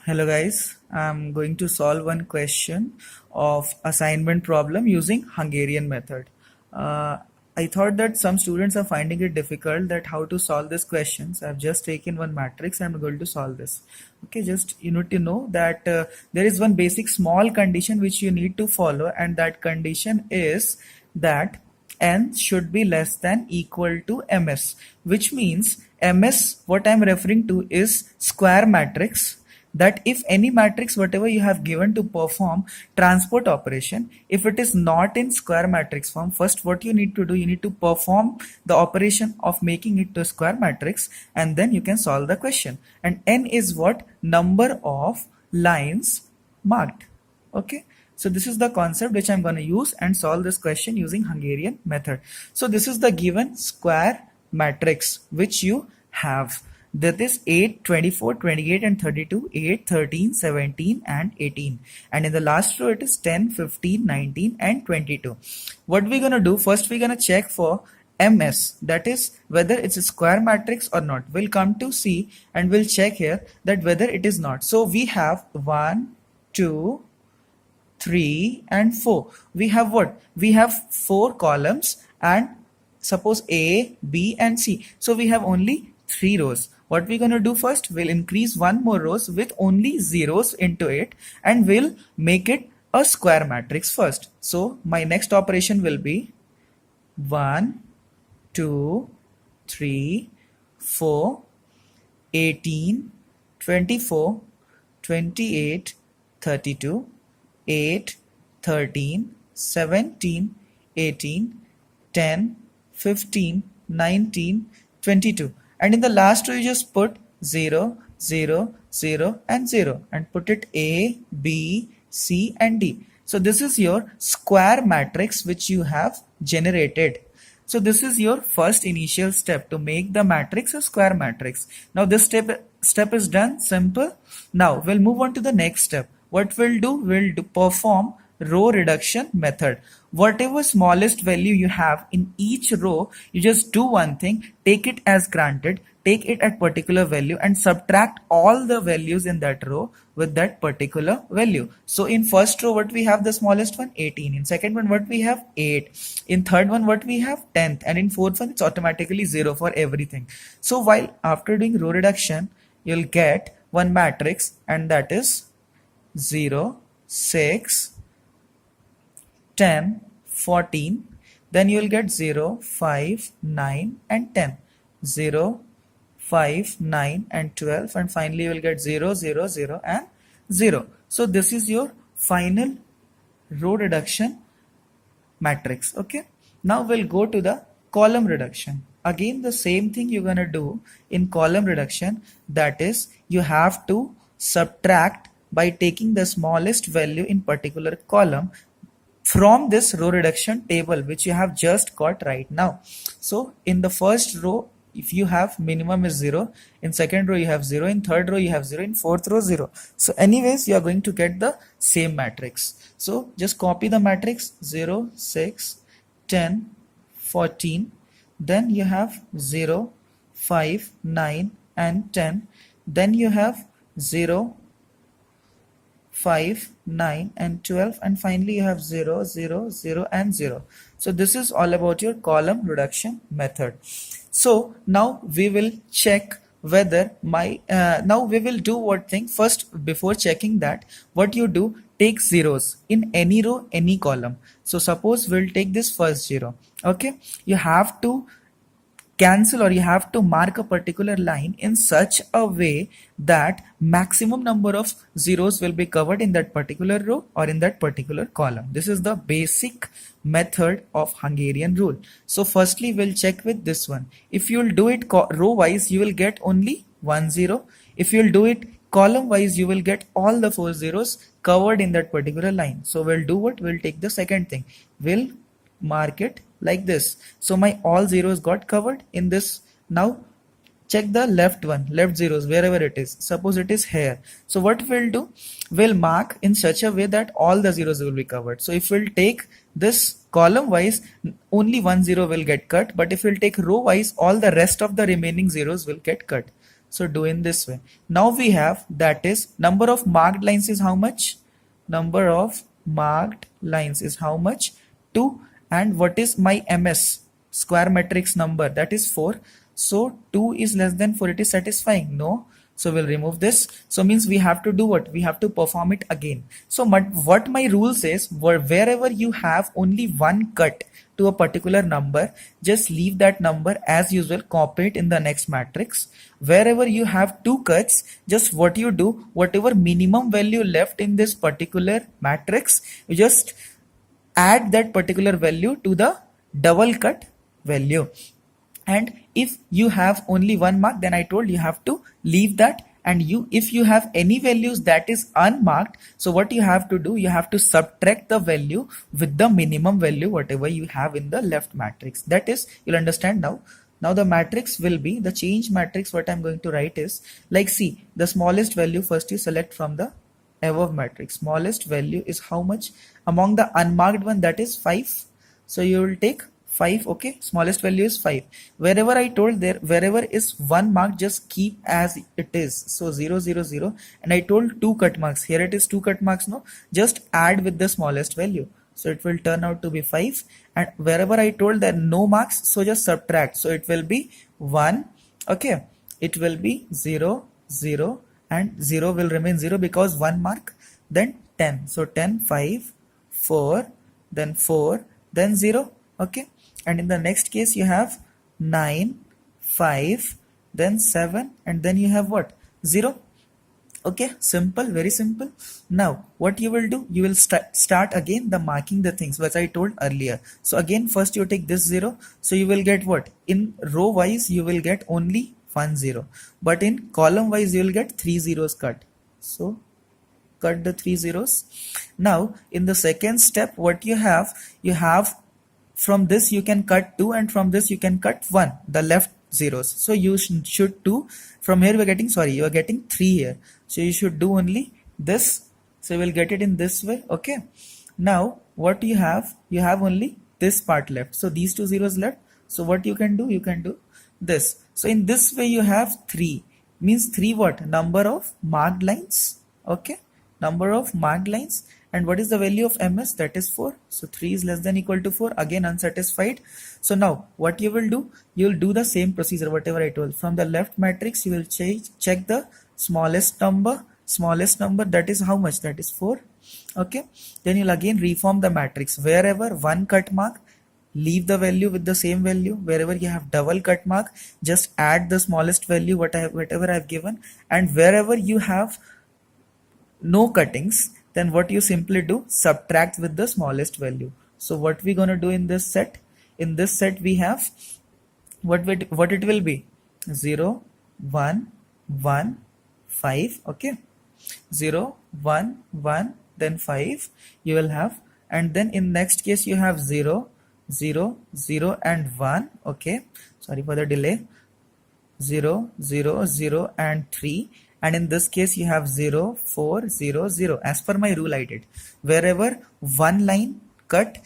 Hello guys, I'm going to solve one question of assignment problem using Hungarian method. Uh, I thought that some students are finding it difficult that how to solve these questions. I've just taken one matrix and I'm going to solve this. Okay, just you need to know that there is one basic small condition which you need to follow, and that condition is that n should be less than equal to ms, which means ms, what I'm referring to is square matrix, that if any matrix whatever you have given to perform transport operation, if it is not in square matrix form, first what you need to do, you need to perform the operation of making it to a square matrix, and then you can solve the question. And n is what? Number of lines marked. Okay, so this is the concept which I'm going to use and solve this question using Hungarian method. So this is the given square matrix which you have, that is 8, 24, 28 and 32, 8, 13, 17 and 18, and in the last row it is 10, 15, 19 and 22. What we're going to do, first we're going to check for ms, that is whether it's a square matrix or not. We'll come to C and we'll check here that whether it is not. So we have 1, 2, 3 and 4. We have what? We have 4 columns, and suppose A, B and C. So we have only 3 rows. What we're going to do first, we'll increase one more rows with only zeros into it, and we'll make it a square matrix first. So my next operation will be 1, 2, 3, 4, 18, 24, 28, 32, 8, 13, 17, 18, 10, 15, 19, 22. And in the last row you just put 0, 0, 0 and 0 and put it A, B, C and D. So this is your square matrix which you have generated. So this is your first initial step to make the matrix a square matrix. Now this step is done, simple. Now we'll move on to the next step. What we'll do, perform row reduction method. Whatever smallest value you have in each row, you just do one thing, take it as granted, take it at particular value and subtract all the values in that row with that particular value. So in first row what we have, the smallest one 18, in second one what we have 8, in third one what we have 10th, and in fourth one it's automatically 0 for everything. So while after doing row reduction you'll get one matrix, and that is 0, 6, 10, 14, then you will get 0, 5, 9 and 10, 0, 5, 9 and 12, and finally you will get 0, 0, 0 and 0. So this is your final row reduction matrix. Okay, now we'll go to the column reduction. Again the same thing you're gonna do in column reduction, that is you have to subtract by taking the smallest value in particular column from this row reduction table which you have just got right now. So in the first row, if you have minimum is 0, in second row you have 0, in third row you have 0, in fourth row 0. So anyways you are going to get the same matrix. So just copy the matrix 0, 6, 10, 14, then you have 0, 5, 9 and 10, then you have 0, 5, 9 and 12, and finally you have 0, 0, 0 and 0. So this is all about your column reduction method. So now we will check whether now we will do what thing first. Before checking that, what you do, take zeros in any row, any column. So suppose we'll take this first 0. Okay, you have to cancel, or you have to mark a particular line in such a way that maximum number of zeros will be covered in that particular row or in that particular column. This is the basic method of Hungarian rule. So firstly we'll check with this one. If you'll do it row wise, you will get only 1 0. If you'll do it column wise, you will get all the 4 zeros covered in that particular line. So we'll do what? We'll take the second thing, we'll mark it like this. So my all zeros got covered in this. Now check the left one, left zeros, wherever it is. Suppose it is here. So what we'll do, we'll mark in such a way that all the zeros will be covered. So if we'll take this column wise, only 1 0 will get cut, but if we'll take row wise, all the rest of the remaining zeros will get cut. So do in this way. Now we have, that is, number of marked lines is how much? Number of marked lines is how much? 2. And what is my ms, square matrix number? That is 4. So 2 is less than 4. It is satisfying? No. So we'll remove this. So means we have to do what? We have to perform it again. So what my rule says, wherever you have only one cut to a particular number, just leave that number as usual, copy it in the next matrix. Wherever you have two cuts, just what you do, whatever minimum value left in this particular matrix, you just add that particular value to the double cut value. And if you have only one mark, then I told you have to leave that. And if you have any values that is unmarked, so what you have to do, you have to subtract the value with the minimum value whatever you have in the left matrix. That is, you'll understand now. Now the matrix will be the change matrix. What I'm going to write is, like, see, the smallest value first you select from the above matrix. Smallest value is how much among the unmarked one? That is 5. So you will take 5. Okay, smallest value is 5. Wherever I told there, wherever is one mark, just keep as it is. So 0 0 0, and I told 2 cut marks. Here it is 2 cut marks. No, just add with the smallest value, so it will turn out to be 5. And wherever I told there no marks, so just subtract, so it will be 1. Okay, it will be 0 0, and 0 will remain 0 because 1 mark. Then 10, so 10 5 4, then 4, then 0. Okay, and in the next case you have 9 5, then 7, and then you have what? 0. Okay, simple, very simple. Now what you will do, you will start again the marking the things which I told earlier. So again, first you take this 0, so you will get what? In row wise you will get only 1 0, but in column wise you will get 3 zeros cut. So cut the 3 zeros. Now in the second step, what you have from this you can cut 2, and from this you can cut 1, the left zeros. So you should do, from here we are getting, sorry, you are getting 3 here, so you should do only this. So you will get it in this way. Okay, now what you have only this part left, so these 2 zeros left. So what you can do, you can do this. So in this way you have 3, means 3 what? Number of marked lines. Okay, number of marked lines. And what is the value of ms? That is 4. So 3 is less than equal to 4. Again unsatisfied. So now what you will do, you will do the same procedure whatever I told. From the left matrix you will check the smallest number. Smallest number, that is how much? That is 4. Okay, then you'll again reform the matrix. Wherever one cut mark, leave the value with the same value. Wherever you have double cut mark, just add the smallest value whatever I have given. And wherever you have no cuttings, then what you simply do, subtract with the smallest value. So what we gonna do in this set? In this set we have what it will be? 0 1 1 5. Okay, 0 1 1, then 5 you will have, and then in next case you have 0 0 0 and 1. Okay, sorry for the delay. 0 0 0 and 3, and in this case you have 0 4 0 0. As per my rule I did, wherever one line cut,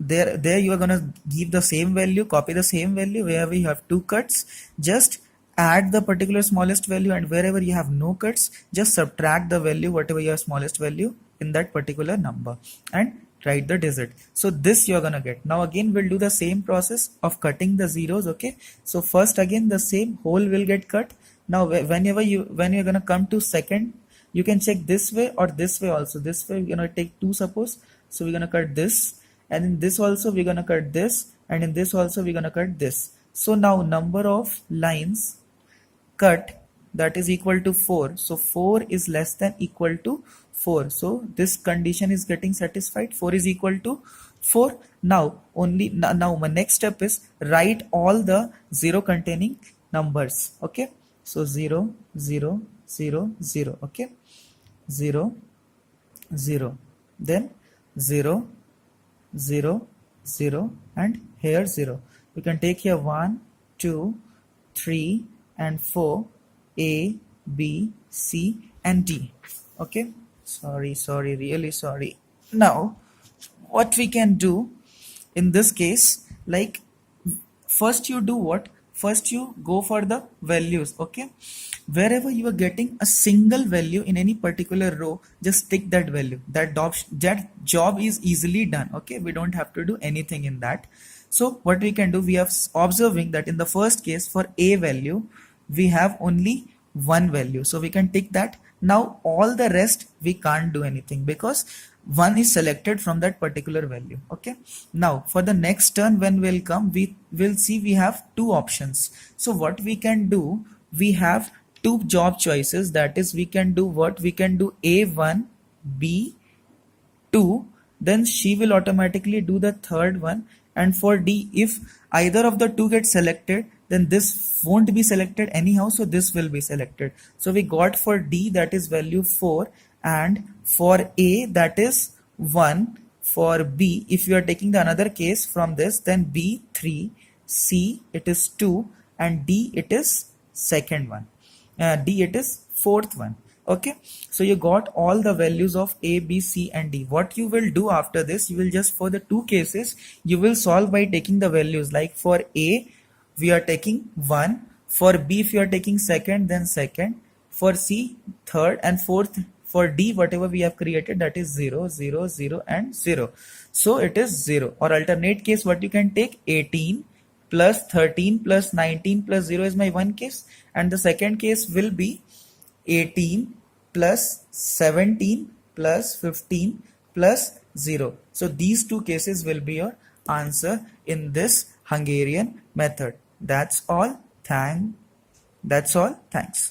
there you are gonna give the same value, copy the same value. Wherever you have 2 cuts, just add the particular smallest value, and wherever you have no cuts, just subtract the value whatever your smallest value in that particular number, and write the digit. So this you're gonna get. Now again we'll do the same process of cutting the zeros. Okay, so first again the same whole will get cut. Now when you're gonna come to second, you can check this way or this way also. This way we're gonna take 2, suppose, so we're gonna cut this, and in this also we're gonna cut this, and in this also we're gonna cut this. So now number of lines cut, that is equal to 4. So 4 is less than equal to 4. So this condition is getting satisfied. 4 is equal to 4. Now my next step is write all the 0 containing numbers. Okay, so 0 0 0 0. Okay, 0 0, then 0 0 0, and here 0. You can take here 1 2 3 and 4, A B C and D. Okay, sorry, really sorry. Now what we can do in this case, like, first you do what? first you go for the values. Okay, wherever you are getting a single value in any particular row, just tick that value. That job is easily done. Okay, we don't have to do anything in that. So what we can do, we are observing that in the first case for a value we have only one value, so we can tick that. Now all the rest we can't do anything because one is selected from that particular value. Okay, now for the next turn when we'll come, we will see we have two options. So what we can do, we have two job choices, that is we can do what, we can do A1 B2, then she will automatically do the third one. And for D, if either of the two gets selected, then this won't be selected anyhow, so this will be selected. So we got for D, that is value 4, and for A, that is 1. For B, if you are taking the another case from this, then B 3, C it is 2, and D it is second one, D it is fourth one. Okay, so you got all the values of A, B, C and D. What you will do after this, you will just, for the two cases, you will solve by taking the values. Like for A we are taking 1, for B if you are taking second, then second, for C third, and fourth. For D, whatever we have created, that is 0, 0, 0 and 0. So it is 0. Or alternate case, what you can take, 18 plus 13 plus 19 plus 0 is my one case, and the second case will be 18 plus 17 plus 15 plus 0. So these two cases will be your answer in this Hungarian method. That's all. Thanks.